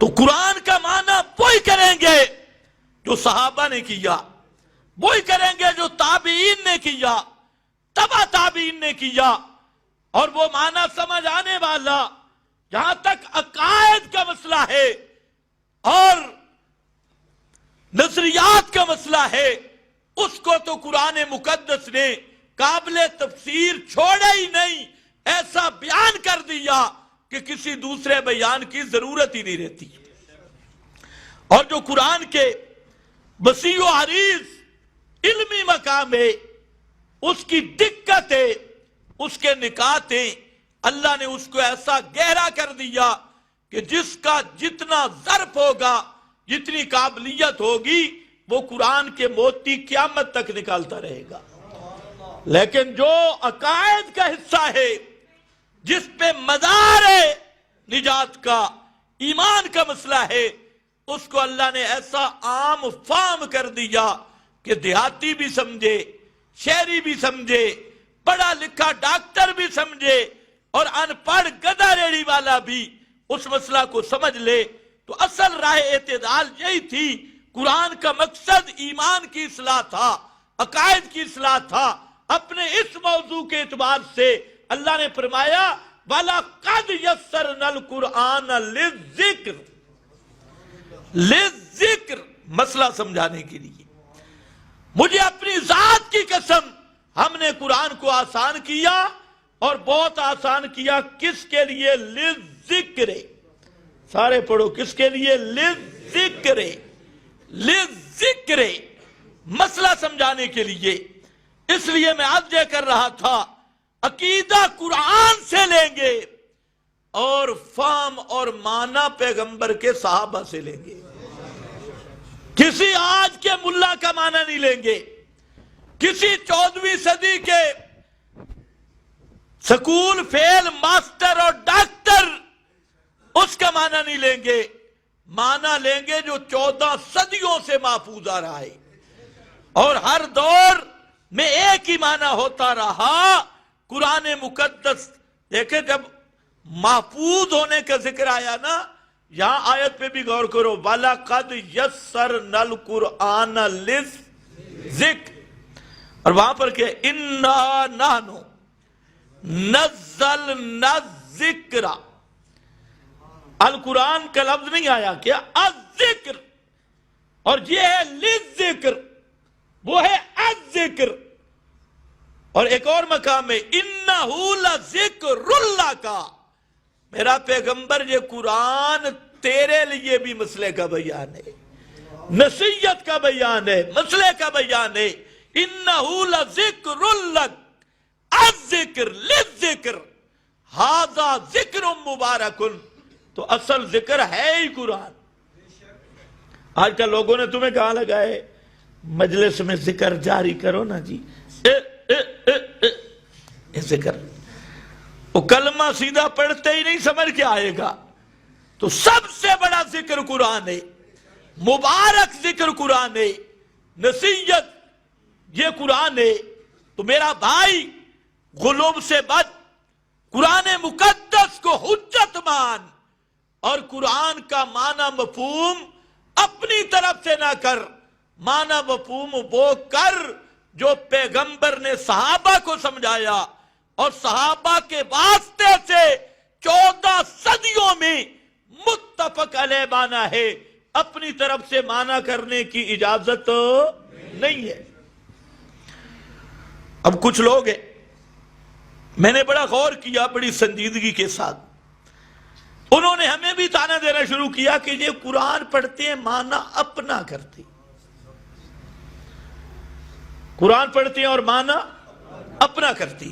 تو قرآن کا معنی وہی کریں گے جو صحابہ نے کیا، وہی کریں گے جو تابعین نے کیا، تبع تابعین نے کیا، اور وہ معنی سمجھ آنے والا جہاں تک عقائد کا مسئلہ ہے اور نظریات کا مسئلہ ہے، اس کو تو قرآن مقدس نے قابل تفسیر چھوڑا ہی نہیں، ایسا بیان کر دیا کہ کسی دوسرے بیان کی ضرورت ہی نہیں رہتی۔ اور جو قرآن کے وسیع و عریض علمی مقام ہے، اس کی دقت ہے، اس کے نکات ہیں، اللہ نے اس کو ایسا گہرا کر دیا کہ جس کا جتنا ظرف ہوگا، جتنی قابلیت ہوگی، وہ قرآن کے موتی قیامت تک نکالتا رہے گا۔ لیکن جو عقائد کا حصہ ہے، جس پہ مدار ہے نجات کا، ایمان کا مسئلہ ہے، اس کو اللہ نے ایسا عام فہم کر دیا کہ دیہاتی بھی سمجھے، شہری بھی سمجھے، پڑھا لکھا ڈاکٹر بھی سمجھے، اور ان پڑھ گدھا ریڑھی والا بھی اس مسئلہ کو سمجھ لے۔ تو اصل راہ اعتدال یہی تھی۔ قرآن کا مقصد ایمان کی اصلاح تھا، عقائد کی اصلاح تھا۔ اپنے اس موضوع کے اعتبار سے اللہ نے فرمایا وَلَقَدْ يَسَّرْنَا الْقُرْآنَ لِلذِّكْرِ، لِلذِّكْرِ، مسئلہ سمجھانے کے لیے۔ مجھے اپنی ذات کی قسم، ہم نے قرآن کو آسان کیا، اور بہت آسان کیا۔ کس کے لیے؟ لِلذِّكْرِ، سارے پڑھو، کس کے لیے؟ لِلذِّكْرِ، لِلذِّكْرِ، مسئلہ سمجھانے کے لیے۔ اس لیے میں آج یہ کر رہا تھا، عقیدہ قرآن سے لیں گے اور فہم اور معنی پیغمبر کے صحابہ سے لیں گے۔ کسی آج کے ملا کا معنی نہیں لیں گے، کسی 14ویں صدی کے سکول فیل ماسٹر اور ڈاکٹر اس کا معنی نہیں لیں گے۔ معنی لیں گے جو 14 صدیوں سے محفوظ آ رہا ہے، اور ہر دور میں ایک ہی معنی ہوتا رہا۔ قرآن مقدس دیکھیں، جب محفوظ ہونے کا ذکر آیا نا، یہاں آیت پہ بھی غور کرو، وَلَقَدْ يَسَّرْنَا الْقُرْآنَ لِلذِّكْرِ، اور وہاں پر کہ إِنَّا نَحْنُ نَزَّلْنَا الذِّكْرَ، القرآن کا لفظ نہیں آیا، کیا؟ الذکر، اور یہ ہے للذکر، وہ ہے الذکر۔ اور ایک اور مقام میں انہو لذکر اللہ کا، میرا پیغمبر یہ قرآن تیرے لیے بھی مسئلے کا بیان ہے، نصیحت کا بیان ہے، مسئلے کا بیان ہے۔ انہو لذکر اللہ، الذکر للذکر، ھذا ذکر مبارک، تو اصل ذکر ہے ہی قرآن۔ آج کل لوگوں نے تمہیں کہاں لگائے مجلس میں ذکر جاری کرو نا جی، ذکر، وہ کلمہ سیدھا پڑھتے ہی نہیں سمجھ کے آئے گا۔ تو سب سے بڑا ذکر قرآن ہے، مبارک ذکر قرآن ہے، نصیحت یہ قرآن ہے۔ تو میرا بھائی، غلوب سے بچ، قرآن مقدس کو حجت مان، اور قرآن کا معنی مفہوم اپنی طرف سے نہ کر، معنی مفہوم وہ کر جو پیغمبر نے صحابہ کو سمجھایا، اور صحابہ کے واسطے سے 14 صدیوں میں متفق علیہ معنی ہے۔ اپنی طرف سے معنی کرنے کی اجازت نہیں ہے۔ اب کچھ لوگ ہیں، میں نے بڑا غور کیا بڑی سنجیدگی کے ساتھ، انہوں نے ہمیں بھی تانا دینا شروع کیا کہ یہ قرآن پڑھتے ہیں معنی اپنا کرتے، قرآن پڑھتے ہیں اور معنی اپنا کرتے۔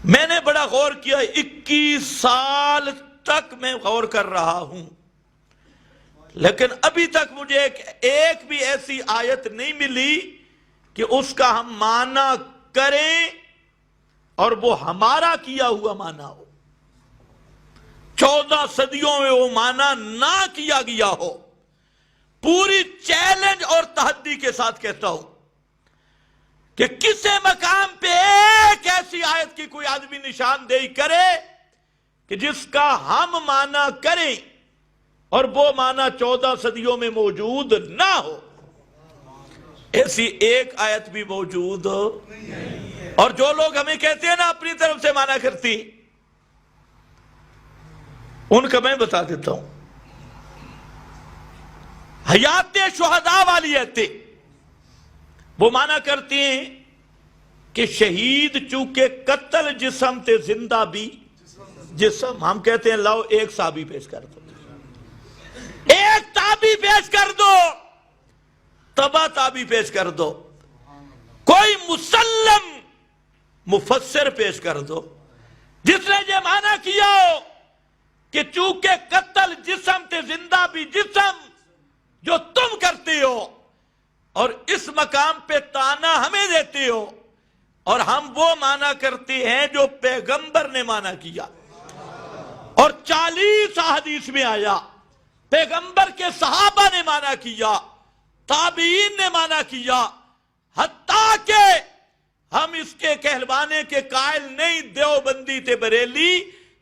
میں نے بڑا غور کیا، 21 سال تک میں غور کر رہا ہوں، لیکن ابھی تک مجھے ایک بھی ایسی آیت نہیں ملی کہ اس کا ہم معنی کریں اور وہ ہمارا کیا ہوا معنی ہو، 14 صدیوں میں وہ معنی نہ کیا گیا ہو۔ پوری چیلنج اور تحدی کے ساتھ کہتا ہوں کہ کسی مقام پہ ایک ایسی آیت کی کوئی آدمی نشاندہی کرے کہ جس کا ہم معنی کریں اور وہ معنی 14 صدیوں میں موجود نہ ہو، ایسی ایک آیت بھی موجود ہو۔ اور جو لوگ ہمیں کہتے ہیں نا اپنی طرف سے معنی کرتی، ان کا میں بتا دیتا ہوں۔ حیات شہداء والی آیتیں وہ معنی کرتی ہیں کہ شہید چونکہ قتل جسم تے زندہ بھی جسم۔ ہم کہتے ہیں لاؤ ایک صحابی پیش کر دو، ایک تابی پیش کر دو، تبا تابی پیش کر دو، کوئی مسلم مفسر پیش کر دو جس نے یہ معنی کیا ہو کہ چونکہ قتل جسم تے زندہ بھی جسم جو تم کرتے ہو، اور اس مقام پہ تانا ہمیں دیتے ہو، اور ہم وہ معنی کرتے ہیں جو پیغمبر نے معنی کیا، اور 40 حدیث میں آیا، پیغمبر کے صحابہ نے معنی کیا، تابعین نے معنی کیا، حتیٰ کہ ہم اس کے کہلوانے کے قائل نہیں دیوبندی تے بریلی،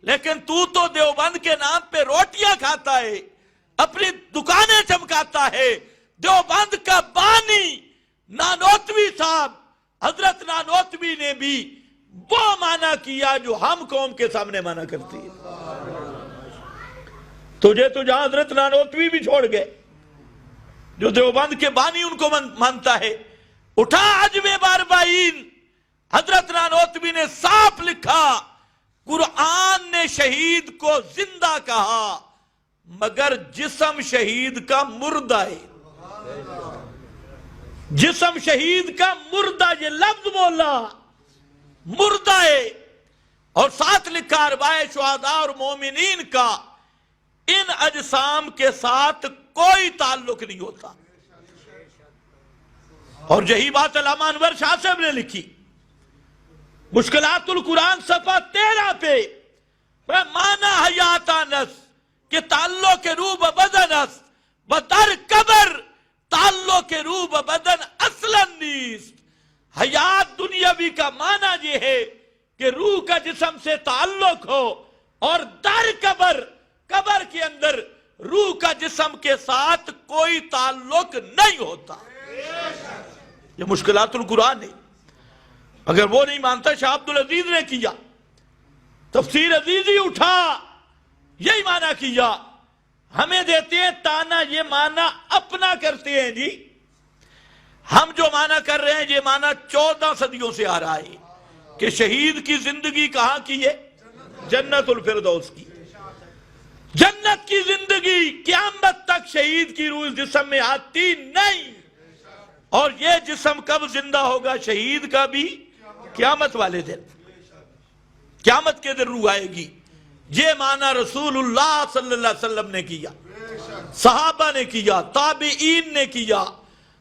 لیکن تو دیوبند کے نام پہ روٹیاں کھاتا ہے، اپنی دکانیں چمکاتا ہے۔ دیوبند کا بانی نانوتوی صاحب حضرت نانوتوی نے بھی وہ معنی کیا جو ہم قوم کے سامنے معنی کرتی ہے۔ تجھے تو جہاں حضرت نانوتوی بھی چھوڑ گئے، جو دیوبند کے بانی ان کو مانتا ہے، اٹھا عجم باربعین، حضرت نانوتوی نے صاف لکھا، قرآن نے شہید کو زندہ کہا مگر جسم شہید کا مردہ ہے، جسم شہید کا مردہ، یہ لفظ بولا مردہ ہے، اور ساتھ لکھا اربعہ شہداء اور مومنین کا ان اجسام کے ساتھ کوئی تعلق نہیں ہوتا۔ اور یہی بات علامہ انور شاہ صاحب نے لکھی مشکلات القرآن صفحہ 13 پہ، معنی حیات نس کہ تعلق روح بدن است و در قبر تعلق روح بدن اصلا نیست۔ حیات دنیاوی کا معنی یہ ہے کہ روح کا جسم سے تعلق ہو، اور در قبر قبر کے اندر روح کا جسم کے ساتھ کوئی تعلق نہیں ہوتا۔ یہ مشکلات القرآن ہے۔ اگر وہ نہیں مانتا، شاہ عبدالعزیز نے کیا، تفسیر عزیزی اٹھا یہی معنی کیا، ہمیں دیتے ہیں تانا، یہ معنی اپنا کرتے ہیں جی۔ ہم جو معنی کر رہے ہیں یہ معنی 14 صدیوں سے آ رہا ہے کہ شہید کی زندگی کہاں کی ہے؟ جنت الفردوس کی، جنت کی زندگی قیامت تک شہید کی روح جسم میں آتی نہیں۔ اور یہ جسم کب زندہ ہوگا شہید کا بھی؟ قیامت والے دن، قیامت کے دن روح آئے گی۔ یہ معنی رسول اللہ صلی اللہ علیہ وسلم نے کیا، صحابہ نے کیا، تابعین نے کیا،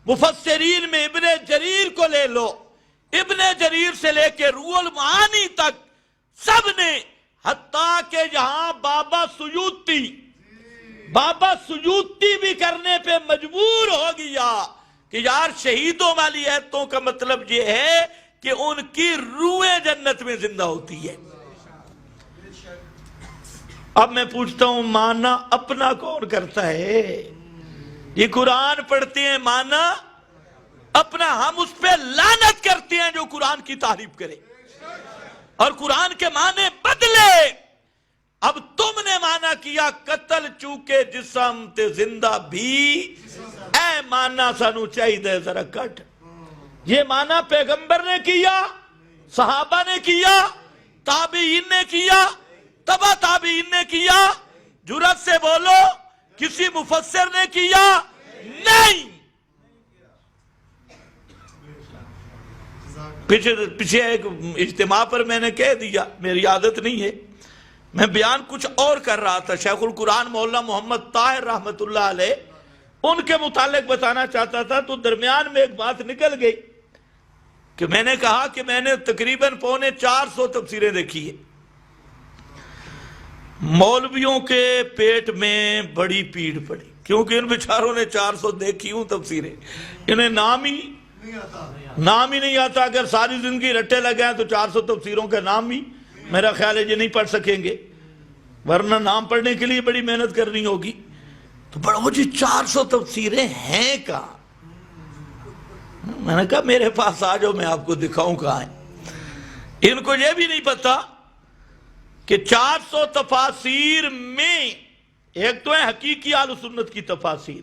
مفسرین میں ابن جریر کو لے لو، ابن جریر سے لے کے روح المعانی تک سب نے، حتیٰ کہ یہاں بابا سیوطی بھی کرنے پہ مجبور ہو گیا کہ یار شہیدوں والی ایتوں کا مطلب یہ ہے کہ ان کی روحیں جنت میں زندہ ہوتی ہے۔ اب میں پوچھتا ہوں معنی اپنا کون کرتا ہے؟ یہ قرآن پڑھتے ہیں معنی اپنا، ہم اس پہ لعنت کرتے ہیں جو قرآن کی تعریف کرے اور قرآن کے معنی بدلے۔ اب تم نے معنی کیا قتل چونکہ جسم تے زندہ بھی، اے معنی سانو چاہیے ذرا کٹ۔ یہ معنی پیغمبر نے کیا، صحابہ نے کیا، تابعین نے کیا، تبا تابعین نے کیا، جرأت سے بولو کسی مفسر نے کیا؟ نہیں۔ پیچھے ایک اجتماع پر میں نے کہہ دیا، میری عادت نہیں ہے، میں بیان کچھ اور کر رہا تھا، شیخ القرآن مولانا محمد طاہر رحمت اللہ علیہ ان کے متعلق بتانا چاہتا تھا، تو درمیان میں ایک بات نکل گئی کہ میں نے کہا کہ میں نے تقریباً 450 تفسیریں دیکھی ہیں۔ مولویوں کے پیٹ میں بڑی پیڑ پڑی، کیونکہ ان بیچاروں نے 400 دیکھی ہوں تفسیریں، انہیں نام ہی نہیں آتا۔ اگر ساری زندگی رٹے لگائیں تو 400 تفسیروں کا نام ہی میرا خیال ہے یہ نہیں پڑھ سکیں گے، ورنہ نام پڑھنے کے لیے بڑی محنت کرنی ہوگی۔ تو بڑا جی 400 تفسیریں ہیں کہاں؟ میں نے کہا میرے پاس آ جاؤ، میں آپ کو دکھاؤں کہاں ہیں۔ ان کو یہ بھی نہیں پتا کہ 400 تفاسیر میں ایک تو ہے حقیقی اہل سنت کی تفاسیر،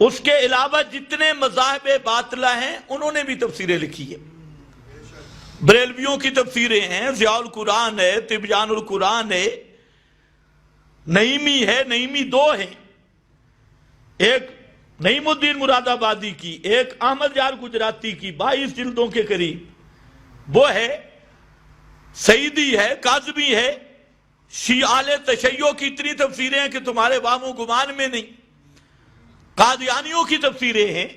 اس کے علاوہ جتنے مذاہب باطلہ ہیں انہوں نے بھی تفسیریں لکھی ہیں۔ بریلویوں کی تفسیریں ہیں، ضیاء القرآن ہے، تبیان القرآن ہے، نعیمی ہے، نعیمی 2 ہیں، ایک نعیم الدین مراد آبادی کی، ایک احمد یار گجراتی کی 22 جلدوں کے قریب وہ ہے، سعیدی ہے، کاظمی ہے، شیعہ تشیع کی اتنی تفسیریں ہیں کہ تمہارے وام و گمان میں نہیں، قادیانیوں کی تفسیریں ہیں،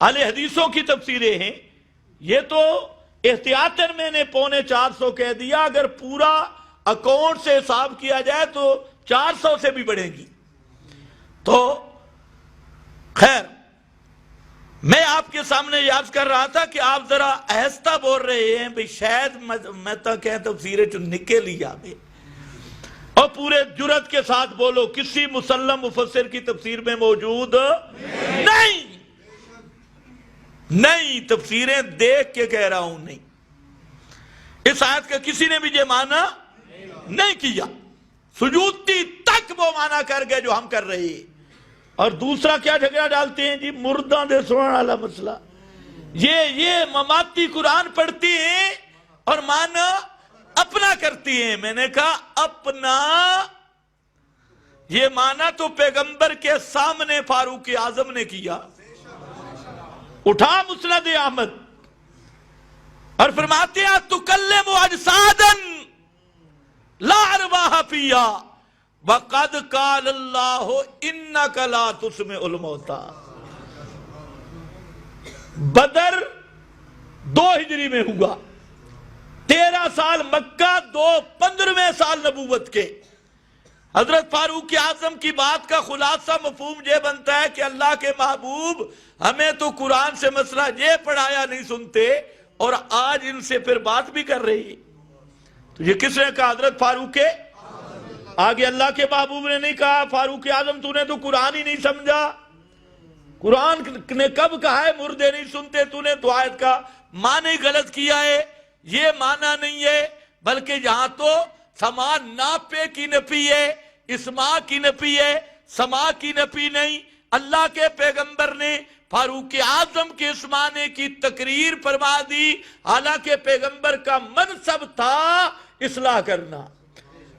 اہل حدیثوں کی تفسیریں ہیں۔ یہ تو احتیاطاً میں نے 450 کہہ دیا، اگر پورا اکاؤنٹ سے حساب کیا جائے تو 400 سے بھی بڑھے گی۔ تو خیر، میں آپ کے سامنے یاد کر رہا تھا کہ آپ ذرا آہستہ بول رہے ہیں، بھئی شاید میں تو کہیں تفسیریں چون نکل لیا بھئی، اور پورے جرات کے ساتھ بولو کسی مسلم مفسر کی تفسیر میں موجود نہیں، تفسیریں دیکھ کے کہہ رہا ہوں نہیں۔ اس آیت کا کسی نے بھی یہ معنی نہیں کیا، سجودی تک وہ معنی کر گئے جو ہم کر رہے ہیں۔ اور دوسرا کیا جھگڑا ڈالتے ہیں جی، مردہ دے سنن والا مسئلہ، یہ مماتی قرآن پڑھتی ہیں اور معنی اپنا کرتی ہیں۔ میں نے کہا اپنا، یہ معنی تو پیغمبر کے سامنے فاروق اعظم نے کیا، اٹھا مسند احمد اور فرماتے ہیں تکلم اجسادا لا ارواح فیہا وقد قال اللہ انک لا تسمع الموتى۔ بدر 2 ہجری میں ہوا، 13 سال مکہ، 15ویں سال نبوت کے۔ حضرت فاروق اعظم کی بات کا خلاصہ مفہوم یہ بنتا ہے کہ اللہ کے محبوب ہمیں تو قرآن سے مسئلہ یہ پڑھایا نہیں سنتے، اور آج ان سے پھر بات بھی کر رہی ہے۔ تو یہ کس نے کہا؟ حضرت فاروق کے آگے اللہ کے محبوب نے نہیں کہا فاروق اعظم تو نے تو قرآن ہی نہیں سمجھا۔ قرآن نے کب کہا ہے مردے نہیں سنتے؟ تو نے تو آیت کا معنی غلط کیا ہے، یہ معنی نہیں ہے، بلکہ یہاں تو سما ناپے کی نفی ہے، اسماع کی نفی ہے، سما کی نفی نہیں۔ اللہ کے پیغمبر نے فاروق اعظم کے اس معنی کی تقریر فرما دی، حالانکہ پیغمبر کا منصب تھا اصلاح کرنا۔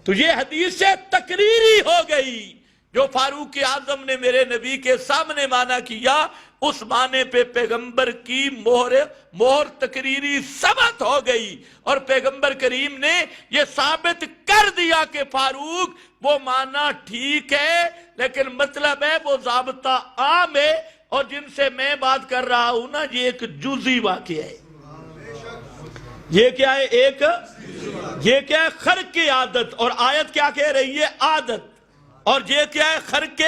تو یہ حدیث سے تقریری ہو گئی، جو فاروق اعظم نے میرے نبی کے سامنے معنی کیا، اس معنی پہ پیغمبر کی مہر تقریری ثبت ہو گئی، اور پیغمبر کریم نے یہ ثابت کر دیا کہ فاروق وہ معنی ٹھیک ہے، لیکن مطلب ہے وہ ضابطہ عام ہے، اور جن سے میں بات کر رہا ہوں نا، یہ ایک جزئی واقعہ ہے۔ یہ کیا ہے؟ یہ کیا ہے؟ خرق عادت، اور آیت کیا کہہ رہی ہے؟ عادت، اور یہ کیا ہے؟ خرق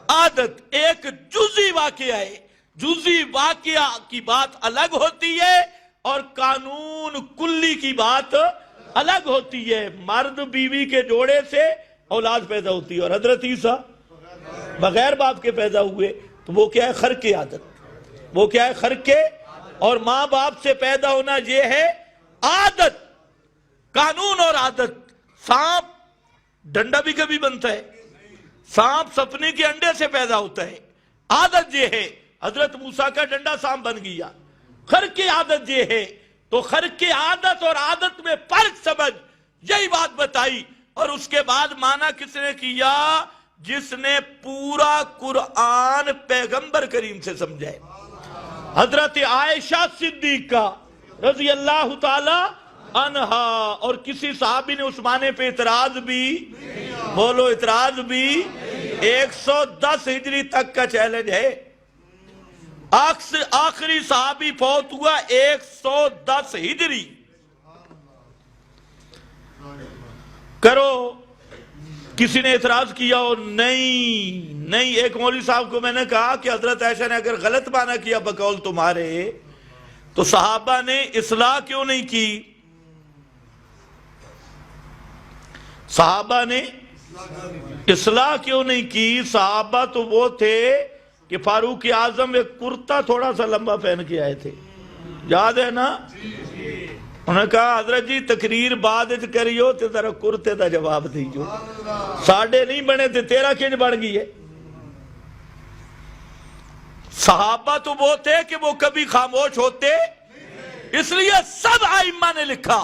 عادت، ایک جزئی واقعہ ہے۔ جزئی واقعہ کی بات الگ ہوتی ہے اور قانون کلی کی بات الگ ہوتی ہے۔ مرد بیوی کے جوڑے سے اولاد پیدا ہوتی ہے، اور حضرت عیسیٰ بغیر باپ کے پیدا ہوئے، تو وہ کیا ہے؟ خرق عادت۔ وہ کیا ہے؟ خرق، اور ماں باپ سے پیدا ہونا یہ ہے عادت، قانون اور عادت۔ سانپ ڈنڈا بھی کبھی بنتا ہے، سانپ سپنے کے انڈے سے پیدا ہوتا ہے، عادت یہ ہے۔ حضرت موسیٰ کا ڈنڈا سانپ بن گیا، خرق عادت یہ ہے۔ تو خرق عادت اور عادت میں فرق سمجھ، یہی بات بتائی۔ اور اس کے بعد معنی کس نے کیا؟ جس نے پورا قرآن پیغمبر کریم سے سمجھا ہے، حضرت عائشہ صدیقہ رضی اللہ تعالی عنہا۔ اور کسی صحابی نے اس معنی پہ اعتراض بھی، بولو اعتراض بھی، 110 ہجری تک کا چیلنج ہے۔ آخری صحابی فوت ہوا 110 ہجری۔ کرو، کسی نے اعتراض کیا اور نہیں، ایک مولوی صاحب کو میں نے کہا کہ حضرت عائشہ نے اگر غلط معنی کیا بقول تمہارے، تو صحابہ نے اصلاح کیوں نہیں کی؟ صحابہ نے اصلاح کیوں نہیں کی؟ صحابہ تو وہ تھے کہ فاروق اعظم ایک کرتا تھوڑا سا لمبا پہن کے آئے تھے، یاد ہے نا؟ انہوں نے کہا حضرت جی تقریر بعد کریو تے ذرا کرتے دا جواب دیجو، ساڑھے نہیں بنے تھے تیرا کنج بن گئی ہے۔ صحابہ تو وہ تھے کہ وہ کبھی خاموش ہوتے، اس لیے سب ائمہ نے لکھا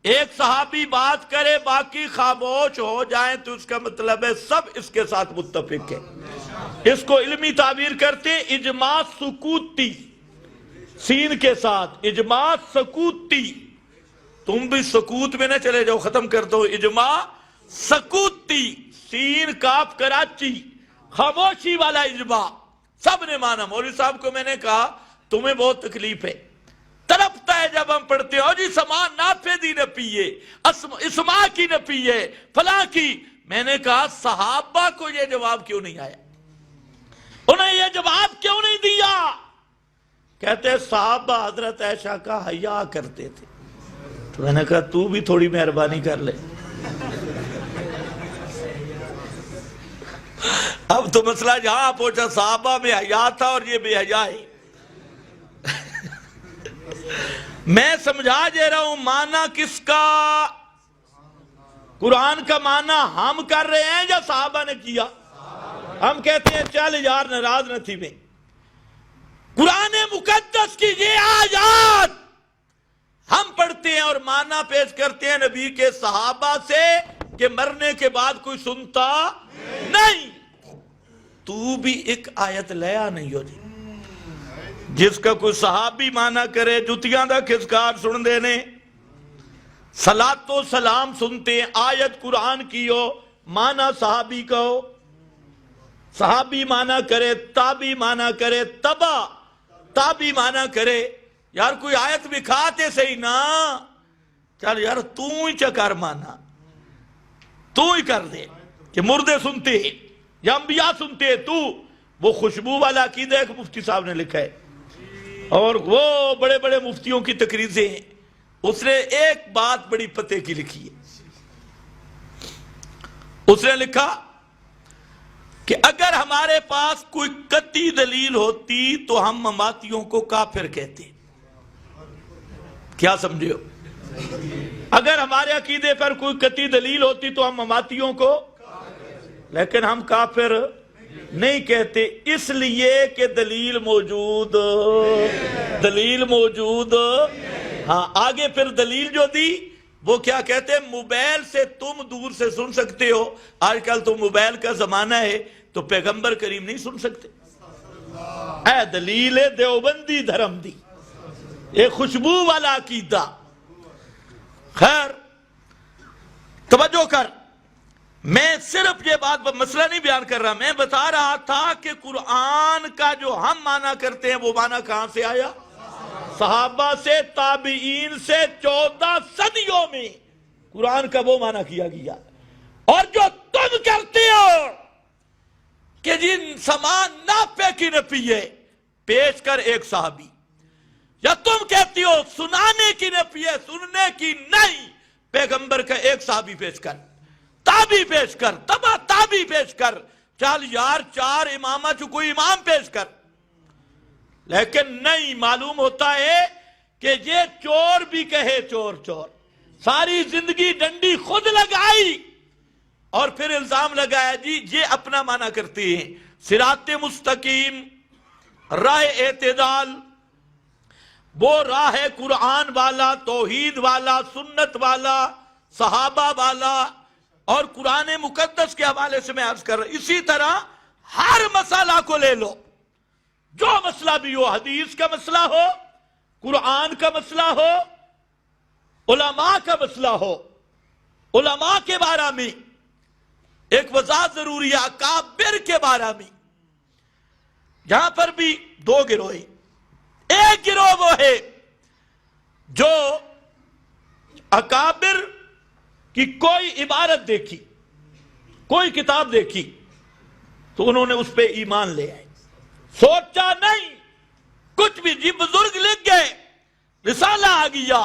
ایک صحابی بات کرے باقی خاموش ہو جائیں تو اس کا مطلب ہے سب اس کے ساتھ متفق ہے۔ اس کو علمی تعبیر کرتے اجماع سکوتی، سین کے ساتھ اجماع سکوتی۔ تم بھی سکوت میں نہ چلے جاؤ، ختم کر دو، اجماع سکوتی، سین کاف کراچی، خاموشی والا اجماع سب نے مانا۔ مولوی صاحب کو میں نے کہا تمہیں بہت تکلیف ہے، تڑپتا ہے جب ہم پڑھتے ہو جی سمان نافذی نہ پیے، اسما کی نہ پیے، فلاں کی۔ میں نے کہا صحابہ کو یہ جواب کیوں نہیں آیا، انہیں یہ جواب کیوں نہیں دیا؟ کہتے صحابہ حضرت عائشہ کا حیا کرتے تھے۔ تو میں نے کہا تو بھی تھوڑی مہربانی کر لے۔ اب تو مسئلہ جہاں پہنچا صحابہ میں حیا تھا اور یہ بے حیا ہے۔ میں سمجھا دے رہا ہوں معنی کس کا؟ قرآن کا معنی ہم کر رہے ہیں یا صحابہ نے کیا؟ ہم کہتے ہیں چل یار ناراض نہ تھی میں، قرآن مقدس کی یہ آیات ہم پڑھتے ہیں اور معنی پیش کرتے ہیں نبی کے صحابہ سے کہ مرنے کے بعد کوئی سنتا نہیں۔ تو بھی ایک آیت لیا نہیں ہو جی، جس کا کوئی صحابی معنی کرے جتیاں دا کھسکار سن دینے، صلاۃ و سلام سنتے ہیں، آیت قرآن کی ہو معنی صحابی کا ہو، صحابی معنی کرے، تابی معنی کرے، تبا تابی معنی کرے۔ یار کوئی آیت بھی کھاتے صحیح نا، چل یار تو ہی چکر مانا، تو ہی کر دے کہ مردے سنتے یا انبیاء سنتے۔ تو وہ خوشبو والا عقیدہ ایک مفتی صاحب نے لکھا ہے اور وہ بڑے بڑے مفتیوں کی تقریریں ہیں، اس نے ایک بات بڑی پتے کی لکھی ہے۔ اس نے لکھا کہ اگر ہمارے پاس کوئی قطعی دلیل ہوتی تو ہم مماتیوں کو کافر کہتے۔ کیا سمجھے ہو؟ اگر ہمارے عقیدے پر کوئی قطعی دلیل ہوتی تو ہم مماتیوں کو، لیکن ہم کافر نہیں کہتے، اس لیے کہ دلیل موجود، دلیل موجود۔ ہاں آگے پھر دلیل جو دی وہ کیا کہتے ہیں؟ موبائل سے تم دور سے سن سکتے ہو، آج کل تو موبائل کا زمانہ ہے تو پیغمبر کریم نہیں سن سکتے۔ اے دلیل دیوبندی دھرم دی، ایک خوشبو والا عقیدہ۔ خیر توجہ کر، میں صرف یہ بات مسئلہ نہیں بیان کر رہا، میں بتا رہا تھا کہ قرآن کا جو ہم معنی کرتے ہیں وہ معنی کہاں سے آیا؟ صحابہ سے، تابعین سے، 14 صدیوں میں قرآن کا وہ معنی کیا گیا۔ اور جو تم کرتے ہو کہ جن سامان ناپے کی نہ پیے، پیش کر ایک صحابی، یا تم کہتی ہو سنانے کی نہ پیے، سننے کی نہیں، پیغمبر کا ایک صحابی پیش کر، تابی پیش کر، تبا تابی پیش کر، چل یار 4 امامہ جو کوئی امام پیش کر۔ لیکن نہیں، معلوم ہوتا ہے کہ یہ چور بھی کہے چور چور، ساری زندگی ڈنڈی خود لگائی اور پھر الزام لگایا جی یہ اپنا معنی کرتے ہیں۔ صراط مستقیم، راہ اعتدال، وہ راہ قرآن والا، توحید والا، سنت والا، صحابہ والا، اور قرآن مقدس کے حوالے سے میں عرض کر رہا ہوں۔ اسی طرح ہر مسئلہ کو لے لو، جو مسئلہ بھی ہو، حدیث کا مسئلہ ہو، قرآن کا مسئلہ ہو، علماء کا مسئلہ ہو، علماء کے بارے میں ایک وضاحت ضروری ہے، اکابر کے بارے میں یہاں پر بھی 2 گروہ ہیں۔ ایک گروہ وہ ہے جو اکابر کی کوئی عبارت دیکھی، کوئی کتاب دیکھی تو انہوں نے اس پہ ایمان لے آئے، سوچا نہیں کچھ بھی، جی بزرگ لکھ گئے، رسالہ آ گیا،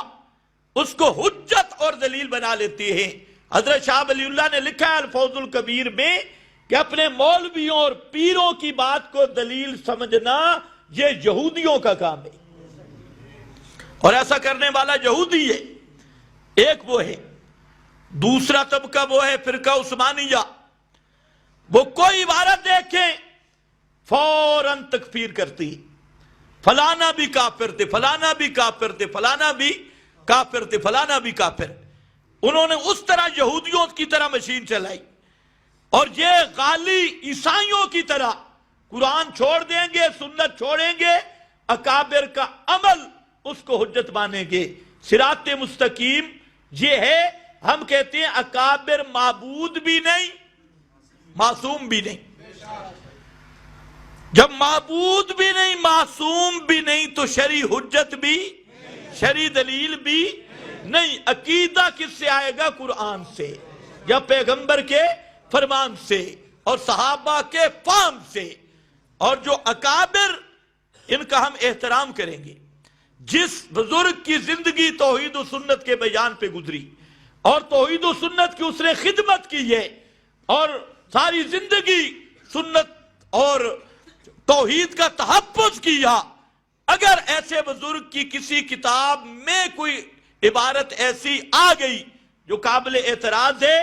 اس کو حجت اور دلیل بنا لیتے ہیں۔ حضرت شاہ ولی اللہ نے لکھا ہے الفوز الکبیر میں کہ اپنے مولویوں اور پیروں کی بات کو دلیل سمجھنا یہ یہودیوں کا کام ہے، اور ایسا کرنے والا یہودی ہے۔ ایک وہ ہے، دوسرا طبقہ وہ ہے فرقہ عثمانیہ، وہ کوئی عبارت دیکھیں فوراً تکفیر کرتی، فلانا بھی کافر تھے، فلانا بھی کافر تھے، فلانا بھی کافر تھے، فلانا بھی کافر۔ انہوں نے اس طرح یہودیوں کی طرح مشین چلائی، اور یہ غالی عیسائیوں کی طرح قرآن چھوڑ دیں گے، سنت چھوڑیں گے، اکابر کا عمل اس کو حجت مانیں گے۔ صراط مستقیم یہ ہے، ہم کہتے ہیں اکابر معبود بھی نہیں، معصوم بھی نہیں۔ جب معبود بھی نہیں، معصوم بھی نہیں، تو شرعی حجت بھی، شرعی دلیل بھی نہیں۔ عقیدہ کس سے آئے گا؟ قرآن سے، یا پیغمبر کے فرمان سے، اور صحابہ کے فہم سے۔ اور جو اکابر، ان کا ہم احترام کریں گے۔ جس بزرگ کی زندگی توحید و سنت کے بیان پہ گزری، اور توحید و سنت کی اس نے خدمت کی ہے، اور ساری زندگی سنت اور توحید کا تحفظ کیا، اگر ایسے بزرگ کی کسی کتاب میں کوئی عبارت ایسی آ گئی جو قابل اعتراض ہے،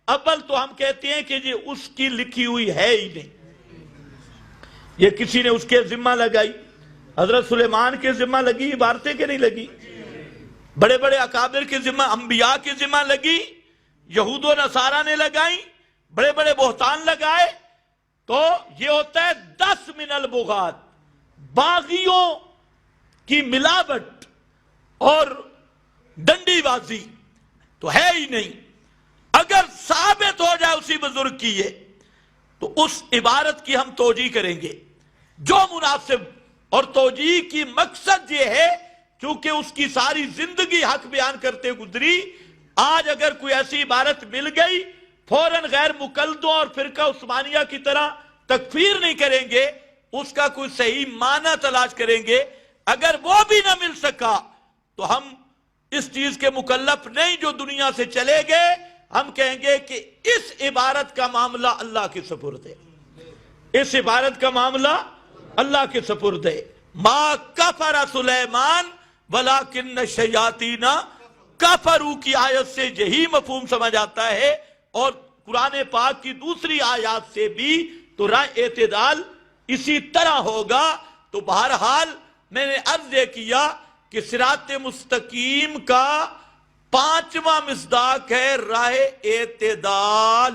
اول تو ہم کہتے ہیں کہ یہ اس کی لکھی ہوئی ہے ہی نہیں، یہ کسی نے اس کے ذمہ لگائی۔ حضرت سلیمان کے ذمہ لگی عبارتیں کہ نہیں لگی؟ بڑے بڑے اکابر کے ذمہ، انبیاء کے ذمہ لگی، یہود و نصارہ نے لگائی، بڑے بڑے بہتان لگائے۔ تو یہ ہوتا ہے 10 من البغات، باغیوں کی ملاوٹ اور ڈنڈی بازی تو ہے ہی نہیں۔ اگر ثابت ہو جائے اسی بزرگ کی یہ، تو اس عبارت کی ہم توجیہ کریں گے جو مناسب، اور توجیہ کی مقصد یہ ہے چونکہ اس کی ساری زندگی حق بیان کرتے گزری، آج اگر کوئی ایسی عبارت مل گئی فوراً غیر مقلدوں اور فرقہ عثمانیہ کی طرح تکفیر نہیں کریں گے، اس کا کوئی صحیح معنی تلاش کریں گے۔ اگر وہ بھی نہ مل سکا تو ہم اس چیز کے مکلف نہیں جو دنیا سے چلے گئے، ہم کہیں گے کہ اس عبارت کا معاملہ اللہ کے سپرد ہے، اس عبارت کا معاملہ اللہ کے سپرد ہے۔ ما کفر سلیمان ولکن الشیاطین کفروا کی آیت سے یہی مفہوم سمجھ آتا ہے، اور قرآن پاک کی دوسری آیات سے بھی، تو رائے اعتدال اسی طرح ہوگا۔ تو بہرحال میں نے عرض یہ کیا کہ صراط مستقیم کا 5واں مصداق ہے راہ اعتدال۔